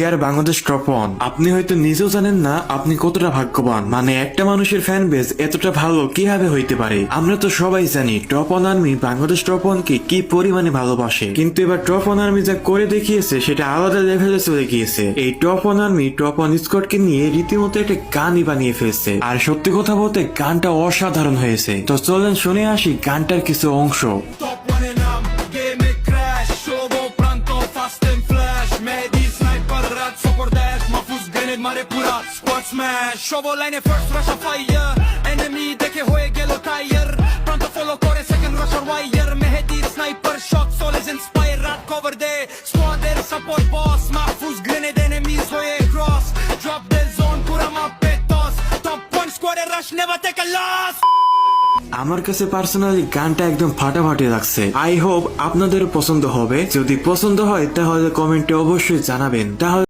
Deer Bangladesh top one, আপনি হয়তো নিজেও জানেন না আপনি কতটা ভাগ্যবান। মানে একটা মানুষের ফ্যান বেস এতটা ভালো কিভাবে হইতে পারে। আমরা তো সবাই জানি top one army Bangladesh top one কে কি পরিমাণে ভালোবাসে, কিন্তু এবার টপ ওয়ান আর্মি যা করে দেখিয়েছে সেটা আলাদা লেভেলে চলে গিয়েছে। এই top one army top one squad কে নিয়ে রীতিমতো একটা গানই বানিয়ে ফেলছে, আর সত্যি কথা বলতে গানটা অসাধারণ হয়েছে। তো চলেন শুনে আসি গানটার কিছু অংশ। মারে পুরা স্কোয়াড স্ম্যাশ সবো লাইনে first rush of fire enemy দেখে হয়ে গেল টায়ার প্রান্ত ফলো করে সেকেন্ড রাশ অর ওয়াইয়ার মেহেদি স্নাইপার শট সোলেজ ইন্সপায়ার রাত কভার দে স্কোয়াডের support boss Mahfuz grenade enemies হয়ে ক্রস ড্রপ দ্য জোন পুরা মাপে টস টপ ওয়ান স্কোয়াডের rush never take a loss. আমার কাছে পার্সোনালি গানটা একদম ফাটাফাটি লাগছে। আই হোপ আপনাদের পছন্দ হবে। যদি পছন্দ হয় তাহলে কমেন্টে অবশ্যই জানাবেন। তাহলে